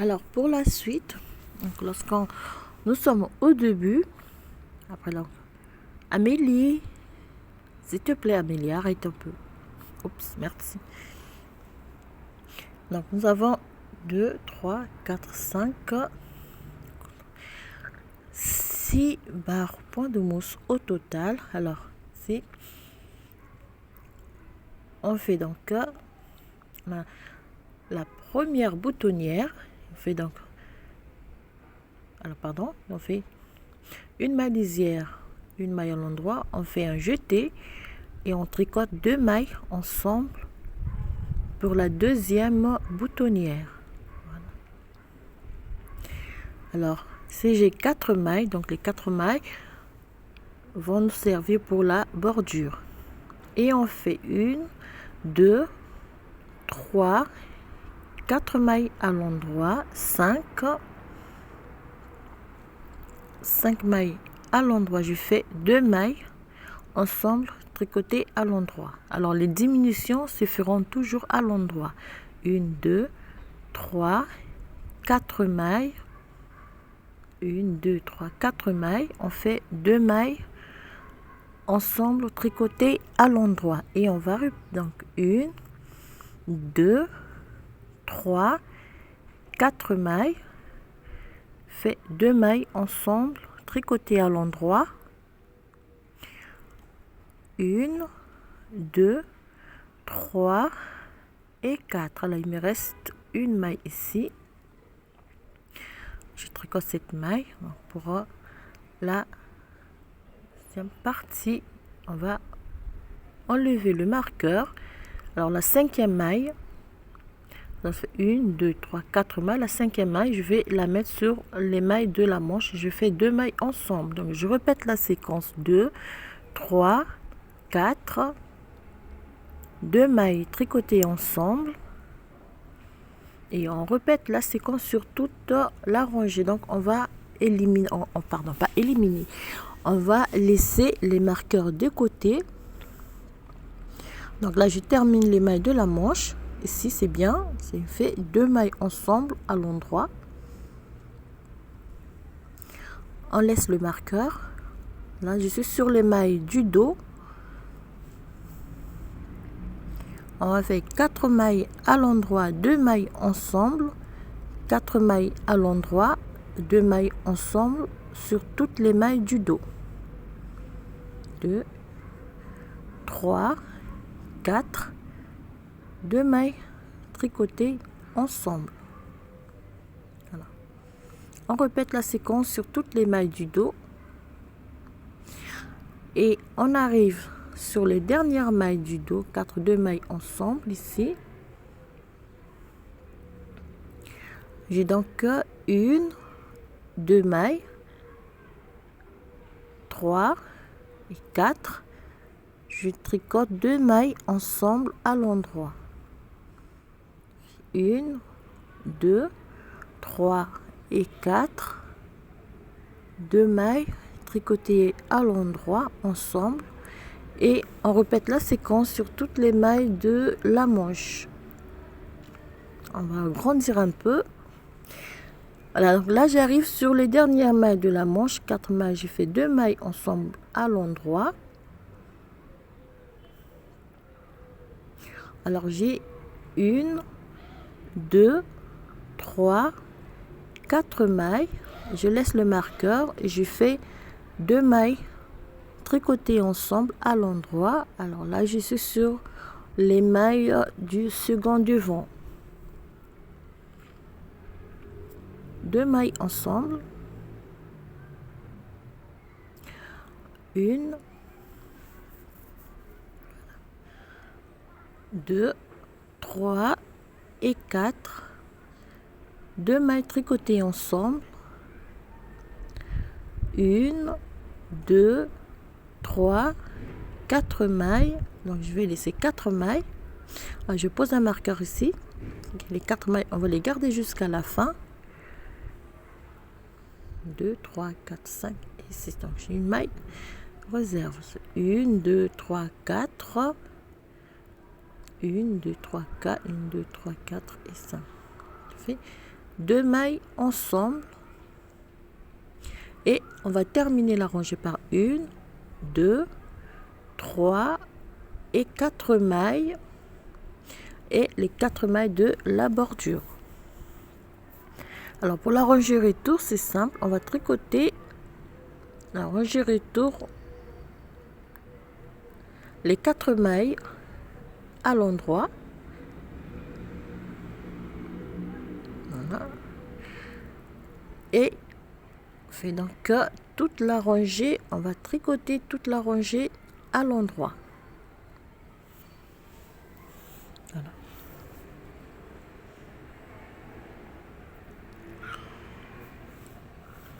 Alors pour la suite, donc lorsqu'on nous sommes au début, après là, Amélie, s'il te plaît Amélie, arrête un peu. Oups, merci. Donc nous avons 2, 3, 4, 5, 6 barres points de mousse au total. Alors si on fait donc la première boutonnière, on fait donc, alors pardon, on fait une maille lisière, une maille à l'endroit, on fait un jeté et on tricote 2 mailles ensemble pour la deuxième boutonnière. Voilà. Alors si j'ai 4 mailles, donc les 4 mailles vont nous servir pour la bordure, et on fait 1, 2, 3, 4 mailles à l'endroit, 5 mailles à l'endroit, je fais 2 mailles ensemble tricotées à l'endroit. Alors les diminutions se feront toujours à l'endroit. 1, 2, 3, 4 mailles, 1, 2, 3, 4 mailles, on fait 2 mailles ensemble tricotées à l'endroit, et on va donc 1, 2, 3, 4 mailles, fait 2 mailles ensemble tricotées à l'endroit, 1, 2, 3 et 4. Alors il me reste une maille ici, je tricote cette maille. Pour la deuxième partie, on va enlever le marqueur. Alors la 5e maille, donc 1, 2, 3, 4 mailles. La 5e maille, je vais la mettre sur les mailles de la manche. Je fais 2 mailles ensemble. Donc je répète la séquence: 2, 3, 4, 2 mailles tricotées ensemble, et on répète la séquence sur toute la rangée. Donc on va éliminer, pardon, pas éliminer, on va laisser les marqueurs de côté. Donc là je termine les mailles de la manche. Ici c'est bien, c'est fait 2 mailles ensemble à l'endroit, on laisse le marqueur. Là je suis sur les mailles du dos, on va faire 4 mailles à l'endroit, 2 mailles ensemble, 4 mailles à l'endroit, 2 mailles ensemble sur toutes les mailles du dos. 2, 3, 4, 2 mailles tricotées ensemble. Voilà. On répète la séquence sur toutes les mailles du dos, et on arrive sur les dernières mailles du dos, 2 mailles ensemble ici. J'ai donc 1, 2 mailles, 3 et 4. Je tricote 2 mailles ensemble à l'endroit. 1, 2, 3 et 4. 2 mailles tricotées à l'endroit ensemble, et on répète la séquence sur toutes les mailles de la manche. On va agrandir un peu. Voilà, donc là j'arrive sur les dernières mailles de la manche, 4 mailles, j'ai fait 2 mailles ensemble à l'endroit. Alors j'ai 1, 2, 3, 4 mailles, je laisse le marqueur et je fais 2 mailles tricotées ensemble à l'endroit. Alors là je suis sur les mailles du second devant. 2 mailles ensemble, 1, 2, 3 et 4, 2 mailles tricotées ensemble, 1, 2, 3, 4 mailles. Donc je vais laisser 4 mailles. Alors, je pose un marqueur ici. Les 4 mailles, on va les garder jusqu'à la fin. 2, 3, 4, 5 et 6. Donc j'ai une maille réserve. 1, 2, 3, 4. 1, 2, 3, 4. 1, 2, 3, 4 et 5. Je fais 2 mailles ensemble et on va terminer la rangée par 1, 2, 3 et 4 mailles et les 4 mailles de la bordure. Alors pour la rangée retour, c'est simple, on va tricoter la rangée retour, les 4 mailles à l'endroit. Voilà. Et on fait donc toute la rangée, on va tricoter toute la rangée à l'endroit. Voilà.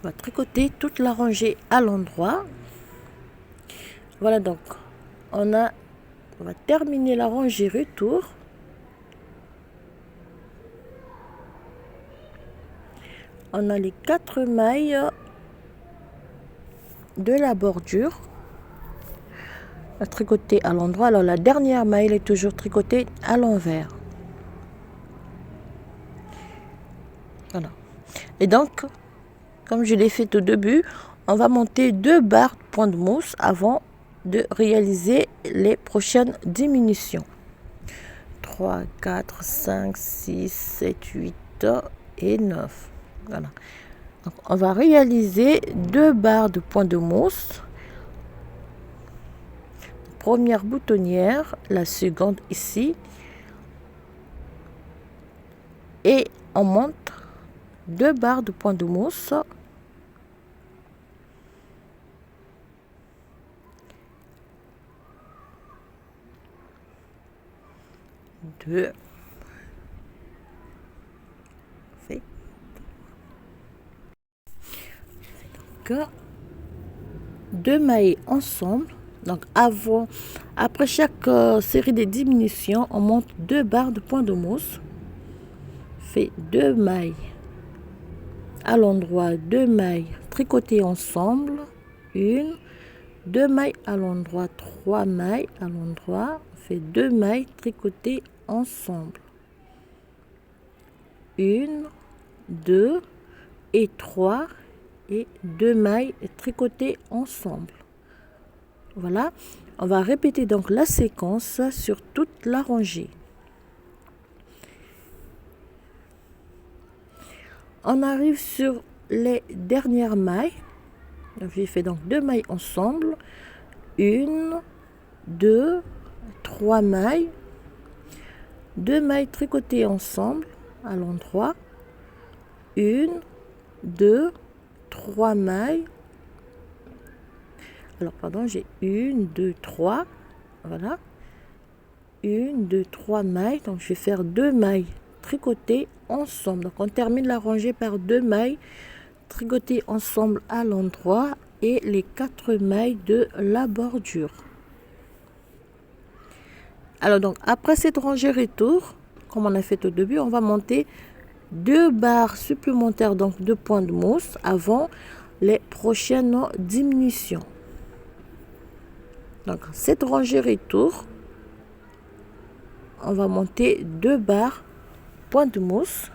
On va tricoter toute la rangée à l'endroit. Voilà, donc on va terminer la rangée retour. On a les 4 mailles de la bordure à tricoter à l'endroit. Alors la dernière maille est toujours tricotée à l'envers. Voilà. Et donc, comme je l'ai fait au début, on va monter 2 barres de point de mousse avant de réaliser les prochaines diminutions. 3, 4, 5, 6, 7, 8 et 9. Voilà. Donc, on va réaliser 2 barres de point de mousse. Première boutonnière, la seconde ici. Et on monte 2 barres de point de mousse. Deux. Donc, 2 mailles ensemble. Donc après chaque série de diminutions, on monte 2 barres de point de mousse. Fait 2 mailles à l'endroit, 2 mailles tricotées ensemble, 1, 2 mailles à l'endroit, 3 mailles à l'endroit, fait 2 mailles tricotées ensemble, 1, 2 et 3 et 2 mailles tricotées ensemble. Voilà, on va répéter donc la séquence sur toute la rangée. On arrive sur les dernières mailles. J'ai fait donc 2 mailles ensemble, 1, 2, 3 mailles, 2 mailles tricotées ensemble à l'endroit, 1, 2, 3 mailles. Alors pardon, j'ai 1, 2, 3, voilà, 1, 2, 3 mailles. Donc je vais faire 2 mailles tricotées ensemble. Donc on termine la rangée par 2 mailles tricotées ensemble à l'endroit et les 4 mailles de la bordure. Alors donc après cette rangée retour, comme on a fait au début, on va monter 2 barres supplémentaires, donc 2 points de mousse avant les prochaines diminutions. Donc cette rangée retour, on va monter 2 barres point de mousse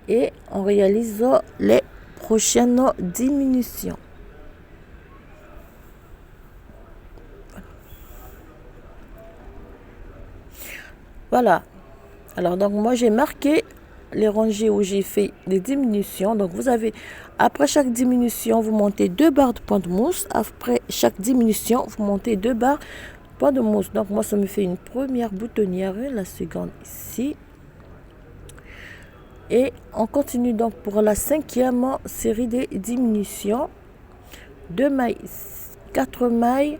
et on réalise les prochaines diminutions. Voilà. Alors donc moi j'ai marqué les rangées où j'ai fait des diminutions. Donc vous avez, après chaque diminution, vous montez 2 barres de point de mousse. Après chaque diminution, vous montez 2 barres de point de mousse. Donc moi ça me fait une première boutonnière, la seconde ici. Et on continue donc pour la 5e série des diminutions. 2 mailles, 4 mailles,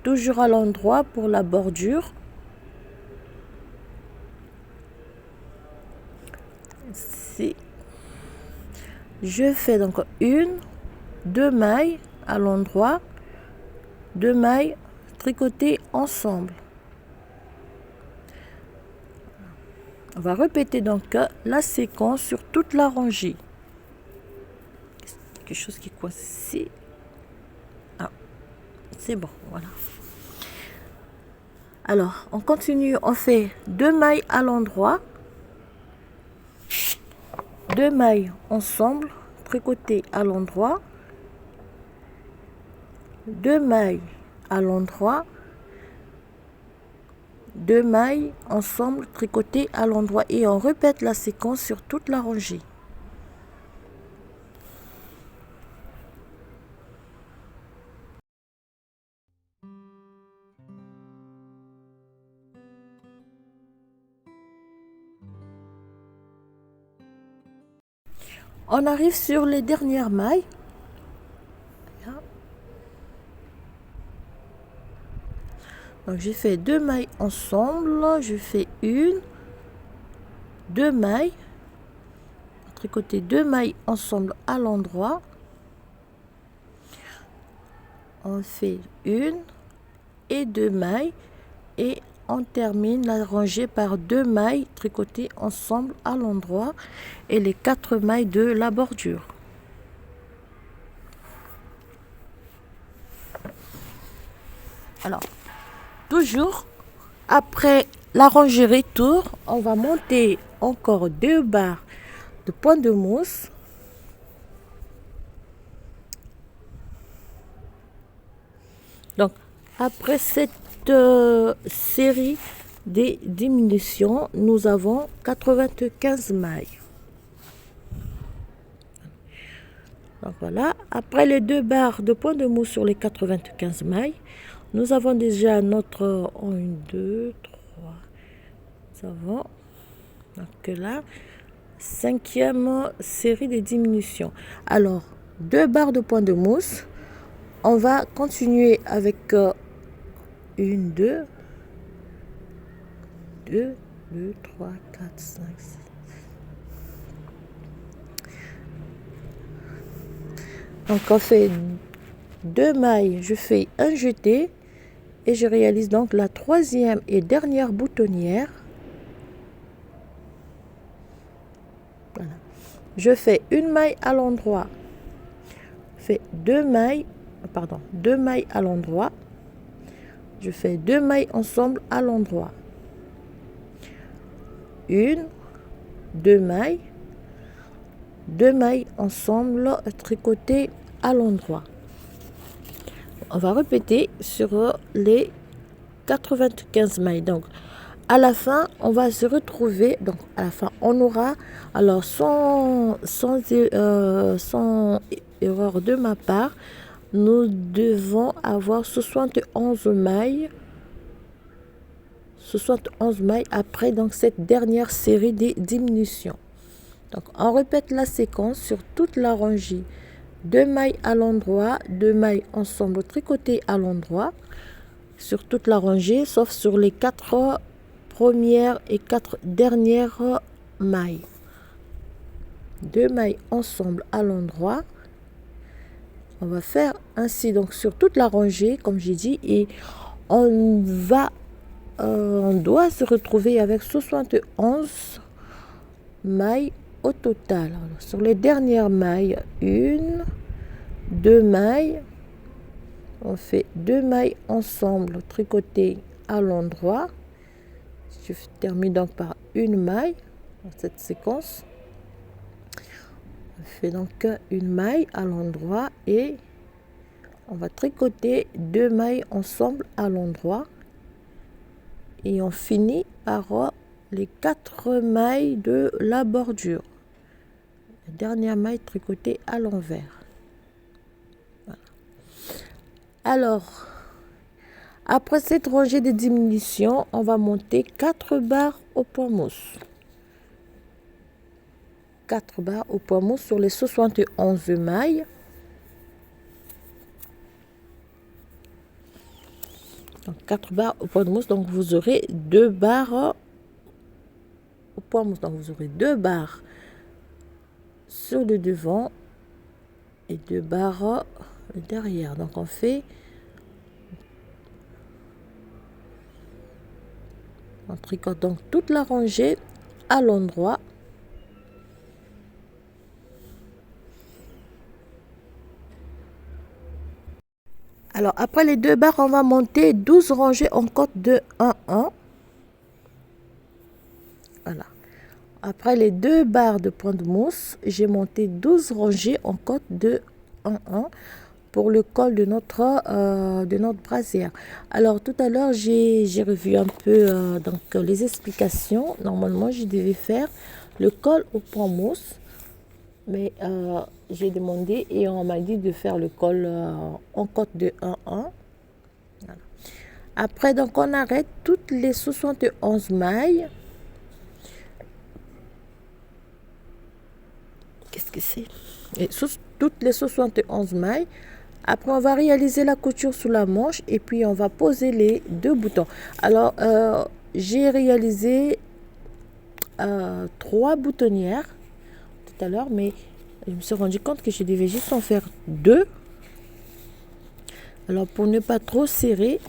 toujours à l'endroit pour la bordure. Ici. Je fais donc 1, 2 mailles à l'endroit, 2 mailles tricotées ensemble. On va répéter donc la séquence sur toute la rangée. Quelque chose qui coince ici. Ah, c'est bon, voilà. Alors, on continue, on fait 2 mailles à l'endroit, 2 mailles ensemble tricotées à l'endroit, 2 mailles à l'endroit, 2 mailles ensemble tricotées à l'endroit, et on répète la séquence sur toute la rangée. On arrive sur les dernières mailles. Donc j'ai fait 2 mailles ensemble, je fais une, 2 mailles, tricoter 2 mailles ensemble à l'endroit, on fait une et 2 mailles, et on termine la rangée par 2 mailles tricotées ensemble à l'endroit et les 4 mailles de la bordure. Alors, toujours après la rangée retour, on va monter encore 2 barres de point de mousse. Donc, après cette série des diminutions, nous avons 95 mailles. Donc voilà, après les 2 barres de point de mousse sur les 95 mailles, nous avons déjà notre 1, 2, 3, nous avons donc là 5e série des diminutions. Alors 2 barres de point de mousse, on va continuer avec 1, 2, 2, 2, 3, 4, 5, 6. Donc on fait 2 mailles, je fais un jeté et je réalise donc la 3e et dernière boutonnière. Voilà. Je fais une maille à l'endroit, je fais 2 mailles, pardon, 2 mailles à l'endroit, je fais 2 mailles ensemble à l'endroit, une, 2 mailles, 2 mailles ensemble tricotées à l'endroit. On va répéter sur les 95 mailles. Donc à la fin on va se retrouver, donc à la fin on aura, alors sans erreur de ma part, nous devons avoir 71 mailles après donc cette dernière série des diminutions. Donc on répète la séquence sur toute la rangée. 2 mailles à l'endroit, 2 mailles ensemble tricotées à l'endroit sur toute la rangée, sauf sur les 4 premières et 4 dernières mailles. 2 mailles ensemble à l'endroit. On va faire ainsi donc sur toute la rangée, comme j'ai dit, et on doit se retrouver avec 71 mailles au total. Alors, sur les dernières mailles, 1, 2 mailles, on fait 2 mailles ensemble tricotées à l'endroit. Je termine donc par une maille dans cette séquence. On fait donc une maille à l'endroit et on va tricoter 2 mailles ensemble à l'endroit, et on finit par les 4 mailles de la bordure. La dernière maille tricotée à l'envers. Voilà. Alors, après cette rangée de diminution, on va monter 4 barres au point mousse. 4 barres au point mousse sur les 71 mailles. Donc 4 barres au point de mousse, donc vous aurez 2 barres au point mousse. Donc vous aurez 2 barres sur le devant et 2 barres derrière. Donc on fait, on tricote donc toute la rangée à l'endroit. Alors après les 2 barres, on va monter 12 rangées en côte de 1 1. Voilà. Après les 2 barres de point de mousse, j'ai monté 12 rangées en cote de 1,1 pour le col de notre brassière. Alors tout à l'heure, j'ai revu un peu donc les explications. Normalement, je devais faire le col au point mousse, mais j'ai demandé et on m'a dit de faire le col en cote de 1,1. Voilà. Après, donc on arrête toutes les 71 mailles. Qu'est-ce que c'est? Et toutes les 71 mailles. Après, on va réaliser la couture sous la manche et puis on va poser les 2 boutons. Alors, j'ai réalisé 3 boutonnières tout à l'heure, mais je me suis rendu compte que je devais juste en faire 2. Alors, pour ne pas trop serrer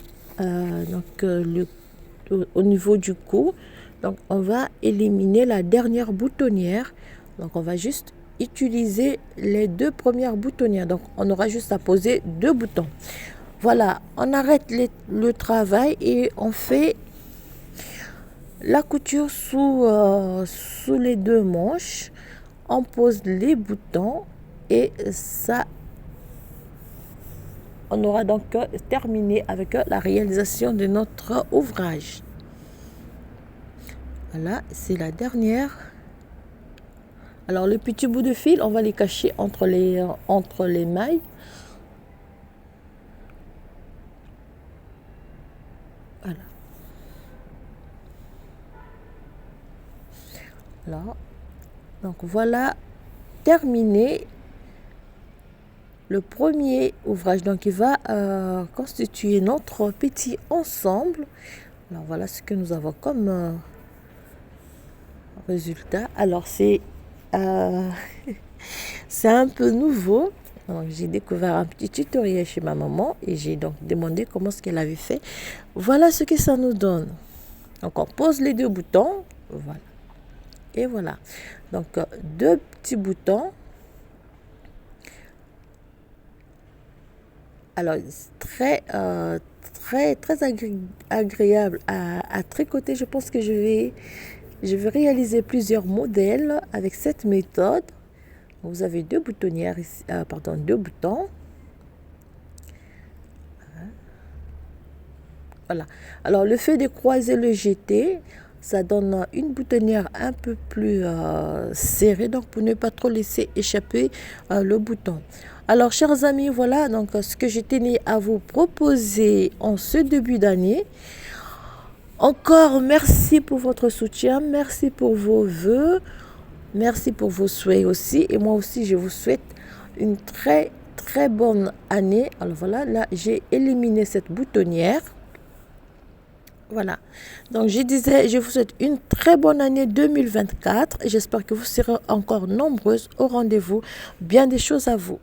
au niveau du cou, donc on va éliminer la dernière boutonnière. Donc, on va juste utiliser les 2 premières boutonnières. Donc, on aura juste à poser 2 boutons. Voilà, on arrête le travail et on fait la couture sous les 2 manches. On pose les boutons et ça, on aura donc terminé avec la réalisation de notre ouvrage. Voilà, c'est la dernière. Alors, le petit bout de fil, on va les cacher entre les mailles. Voilà. Là. Donc, voilà terminé le premier ouvrage. Donc, il va constituer notre petit ensemble. Alors, voilà ce que nous avons comme résultat. Alors, c'est c'est un peu nouveau. Donc, j'ai découvert un petit tutoriel chez ma maman et j'ai donc demandé comment ce qu'elle avait fait. Voilà ce que ça nous donne. Donc, on pose les 2 boutons. Voilà. Et voilà. Donc, 2 petits boutons. Alors, très agréable à tricoter. Je pense que je vais réaliser plusieurs modèles avec cette méthode. Vous avez 2 boutonnières ici, 2 boutons. Voilà. Alors, le fait de croiser le jeté, ça donne une boutonnière un peu plus serrée, donc pour ne pas trop laisser échapper le bouton. Alors, chers amis, voilà donc ce que je tenais à vous proposer en ce début d'année. Encore merci pour votre soutien, merci pour vos vœux, merci pour vos souhaits aussi. Et moi aussi, je vous souhaite une très bonne année. Alors voilà, là, j'ai éliminé cette boutonnière. Voilà, donc je vous souhaite une très bonne année 2024. J'espère que vous serez encore nombreuses au rendez-vous. Bien des choses à vous.